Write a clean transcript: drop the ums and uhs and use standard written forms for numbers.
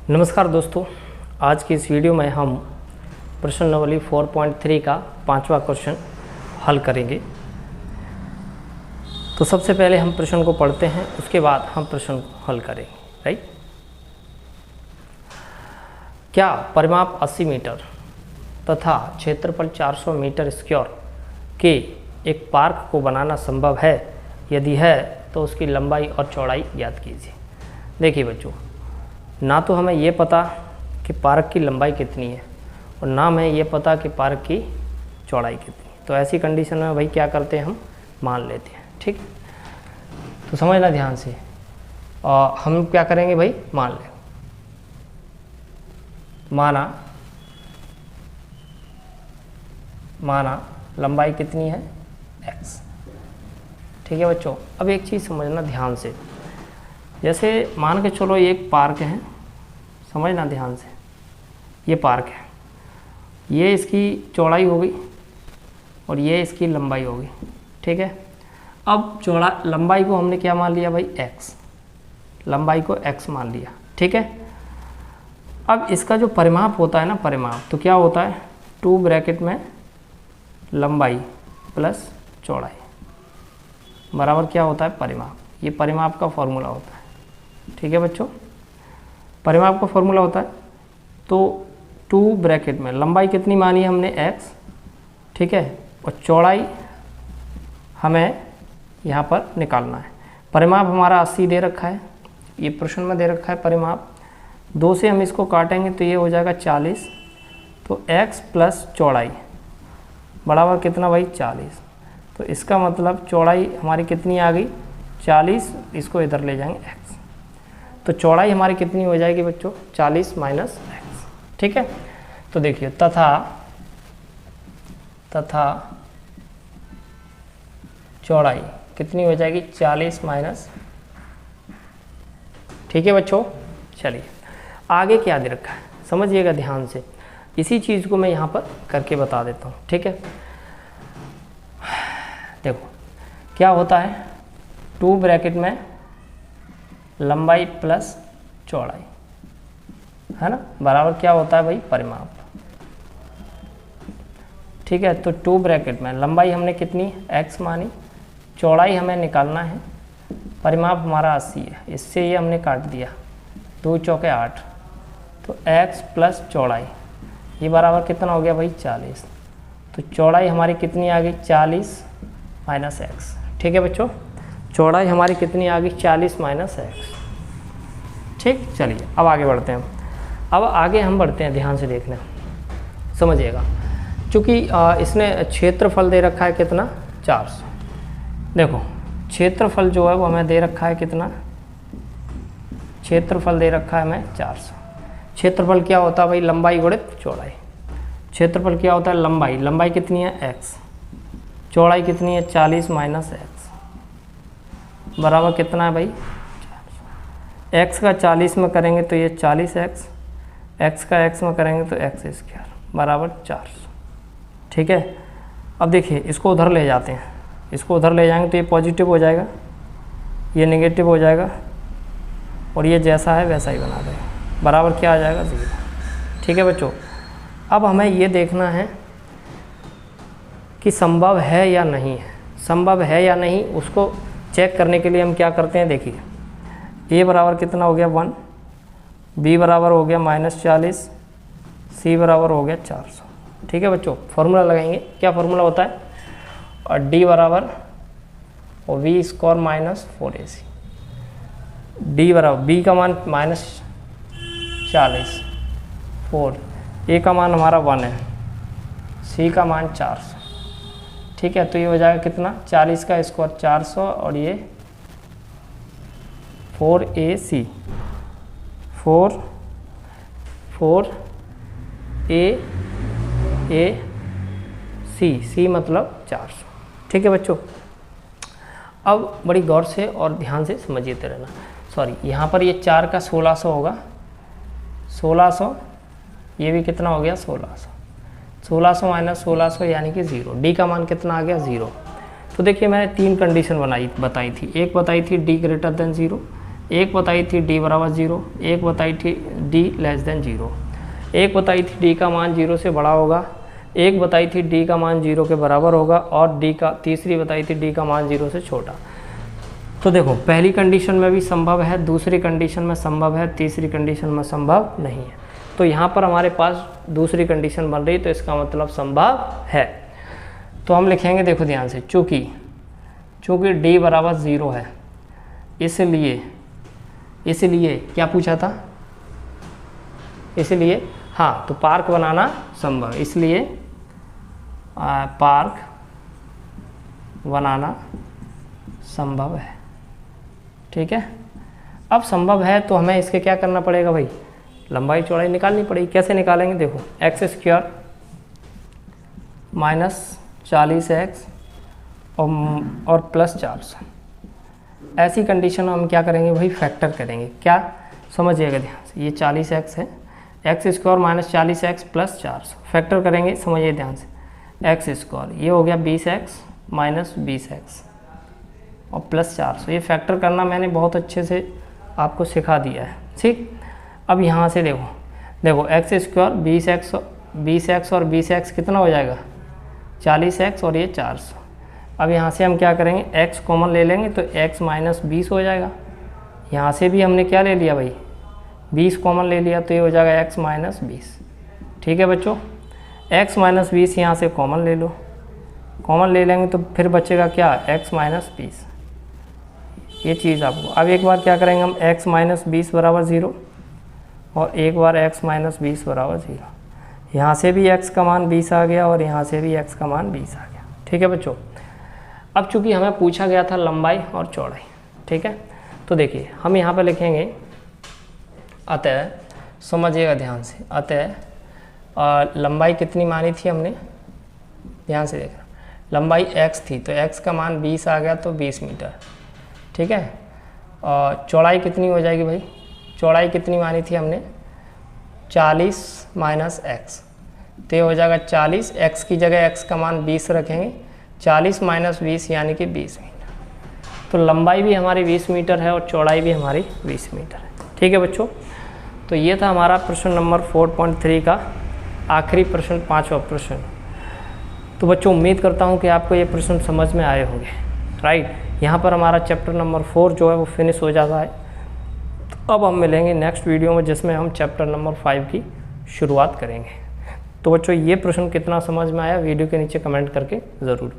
नमस्कार दोस्तों, आज की इस वीडियो में हम प्रश्नावली 4.3 का 5वां क्वेश्चन हल करेंगे। तो सबसे पहले हम प्रश्न को पढ़ते हैं, उसके बाद हम प्रश्न को हल करेंगे। राइट। क्या परिमाप 80 मीटर तथा क्षेत्रफल 400 मीटर स्क्वायर के एक पार्क को बनाना संभव है? यदि है तो उसकी लंबाई और चौड़ाई ज्ञात कीजिए। देखिए बच्चों, ना तो हमें ये पता कि पार्क की लंबाई कितनी है और ना हमें ये पता कि पार्क की चौड़ाई कितनी है। तो ऐसी कंडीशन में भाई क्या करते हैं, हम मान लेते हैं। ठीक, तो समझना ध्यान से। और हम क्या करेंगे भाई, मान लें। माना लंबाई कितनी है, x। ठीक है बच्चों, अब एक चीज़ समझना ध्यान से। जैसे मान के चलो ये एक पार्क है, समझना ध्यान से। ये पार्क है, ये इसकी चौड़ाई हो गई और ये इसकी लंबाई हो गई। ठीक है, अब लंबाई को हमने क्या मान लिया भाई, x। लंबाई को x मान लिया। ठीक है, अब इसका जो परिमाप होता है ना, परिमाप तो क्या होता है, 2 ब्रैकेट में लंबाई प्लस चौड़ाई बराबर क्या होता है, परिमाप। ये परिमाप का फॉर्मूला होता है। ठीक है बच्चों, परिमाप का फॉर्मूला होता है। तो 2 ब्रैकेट में लंबाई कितनी मानी है हमने, x। ठीक है, और चौड़ाई हमें यहाँ पर निकालना है। परिमाप हमारा 80 दे रखा है, ये प्रश्न में दे रखा है परिमाप। 2 से हम इसको काटेंगे तो ये हो जाएगा 40। तो x प्लस चौड़ाई बराबर कितना भाई, 40। तो इसका मतलब चौड़ाई हमारी कितनी आ गई, 40। इसको इधर ले जाएंगे x, तो चौड़ाई हमारी कितनी हो जाएगी बच्चों, 40 माइनस x। ठीक है, तो देखिए तथा चौड़ाई कितनी हो जाएगी, 40 माइनस। ठीक है बच्चों, चलिए आगे क्या दे रखा है समझिएगा ध्यान से। इसी चीज़ को मैं यहाँ पर करके बता देता हूँ। ठीक है, देखो क्या होता है, 2 ब्रैकेट में लंबाई प्लस चौड़ाई है ना, बराबर क्या होता है भाई, परिमाप। ठीक है, तो 2 ब्रैकेट में लंबाई हमने कितनी, x मानी, चौड़ाई हमें निकालना है, परिमाप हमारा 80 है। इससे ये हमने काट दिया, 2 चौके 8। तो x प्लस चौड़ाई ये बराबर कितना हो गया भाई, 40। तो चौड़ाई हमारी कितनी आ गई, 40 माइनस x। ठीक है बच्चों, चौड़ाई हमारी कितनी आ गई, 40 माइनस x। ठीक, चलिए अब आगे बढ़ते हैं। अब आगे हम बढ़ते हैं, ध्यान से देखना, समझिएगा। चूँकि इसने क्षेत्रफल दे रखा है कितना, 400। देखो क्षेत्रफल जो है वो हमें दे रखा है कितना, क्षेत्रफल दे रखा है हमें 400। क्षेत्रफल क्या होता है भाई, लंबाई गुणित चौड़ाई। क्षेत्रफल क्या होता है, लंबाई कितनी है, x। चौड़ाई कितनी है, 40 माइनस x बराबर कितना है भाई, x का 40 में करेंगे तो ये 40x, x का x में करेंगे तो x² बराबर 400। ठीक है, अब देखिए इसको उधर ले जाते हैं, इसको उधर ले जाएंगे तो ये पॉजिटिव हो जाएगा, ये नेगेटिव हो जाएगा और ये जैसा है वैसा ही बना देगा, बराबर क्या आ जाएगा, 0। ठीक है बच्चों, अब हमें ये देखना है कि संभव है या नहीं है। संभव है या नहीं उसको चेक करने के लिए हम क्या करते हैं, देखिए a बराबर कितना हो गया, 1, b बराबर हो गया -40, c बराबर हो गया 400। ठीक है बच्चों, फॉर्मूला लगाएंगे। क्या फॉर्मूला होता है, और d बराबर और v square minus 4ac। d बराबर b का मान -40, 4, a का मान हमारा 1 है, c का मान 400। ठीक है, तो ये हो जाएगा कितना, 40 का स्क्वायर 400 और ये 4ac, 4ac मतलब 400। ठीक है बच्चों, अब बड़ी गौर से और ध्यान से समझिए रहना। सॉरी, यहाँ पर ये 4 का 1600 होगा, 1600, ये भी कितना हो गया, 1600। 1600 माइनस 1600 यानी कि 0। डी का मान कितना आ गया, 0। तो देखिए मैंने 3 कंडीशन बताई थी। एक बताई थी d ग्रेटर देन 0, एक बताई थी डी बराबर 0, एक बताई थी डी लेस देन 0, एक बताई थी डी का मान 0 से बड़ा होगा, एक बताई थी डी का मान 0 के बराबर होगा, और तीसरी बताई थी डी का मान 0 से छोटा। तो देखो पहली कंडीशन में भी संभव है, दूसरी कंडीशन में संभव है, तीसरी कंडीशन में संभव नहीं है। तो यहाँ पर हमारे पास दूसरी कंडीशन बन रही, तो इसका मतलब संभव है। तो हम लिखेंगे, देखो ध्यान से, चूँकि डी बराबर 0 है, इसलिए क्या पूछा था, इसलिए हाँ, तो पार्क बनाना संभव, इसलिए पार्क बनाना संभव है। ठीक है, अब संभव है तो हमें इसके क्या करना पड़ेगा भाई, लंबाई चौड़ाई निकालनी पड़ेगी। कैसे निकालेंगे, देखो x² माइनस 40x और प्लस 400, ऐसी कंडीशन में हम क्या करेंगे भाई, फैक्टर करेंगे। क्या, समझिएगा ध्यान से, ये 40x है, x² minus 40x plus 400 factor करेंगे, समझिए ध्यान से, x², ये हो गया 20x माइनस 20x और प्लस 400। ये फैक्टर करना मैंने बहुत अच्छे से आपको सिखा दिया है। ठीक, अब यहाँ से देखो x² 20x और 20x कितना हो जाएगा, 40x और ये 400। अब यहाँ से हम क्या करेंगे, x कॉमन ले लेंगे तो x माइनस 20 हो जाएगा। यहाँ से भी हमने क्या ले लिया भाई, 20 कॉमन ले लिया, तो ये हो जाएगा x माइनस 20। ठीक है बच्चों, x माइनस 20 यहाँ से कॉमन ले लो, कॉमन ले लेंगे तो फिर बचेगा क्या, x माइनस 20, ये चीज़ आपको। अब एक बार क्या करेंगे हम, x माइनस 20 बराबर 0 और एक बार x माइनस 20 बराबर 0। यहाँ से भी x का मान 20 आ गया और यहाँ से भी x का मान 20 आ गया। ठीक है बच्चों, अब चूंकि हमें पूछा गया था लंबाई और चौड़ाई, ठीक है, तो देखिए हम यहाँ पर लिखेंगे, अतः समझिएगा ध्यान से, अतः लंबाई कितनी मानी थी हमने, ध्यान से देखना, लंबाई x थी तो x का मान 20 आ गया तो 20 मीटर। ठीक है, और चौड़ाई कितनी हो जाएगी भाई, चौड़ाई कितनी मानी थी हमने, 40 माइनस x, तो ये हो जाएगा 40, x की जगह x का मान 20 रखेंगे, 40 माइनस 20 यानी कि 20 मीटर। तो लंबाई भी हमारी 20 मीटर है और चौड़ाई भी हमारी 20 मीटर है। ठीक है बच्चों, तो ये था हमारा प्रश्न नंबर 4.3 का आखिरी प्रश्न, 5वां प्रश्न। तो बच्चों उम्मीद करता हूँ कि आपको ये प्रश्न समझ में आए होंगे। राइट, यहाँ पर हमारा चैप्टर नंबर 4 जो है वो फिनिश हो जाता है। तो अब हम मिलेंगे नेक्स्ट वीडियो में, जिसमें हम चैप्टर नंबर 5 की शुरुआत करेंगे। तो बच्चों ये प्रश्न कितना समझ में आया, वीडियो के नीचे कमेंट करके ज़रूर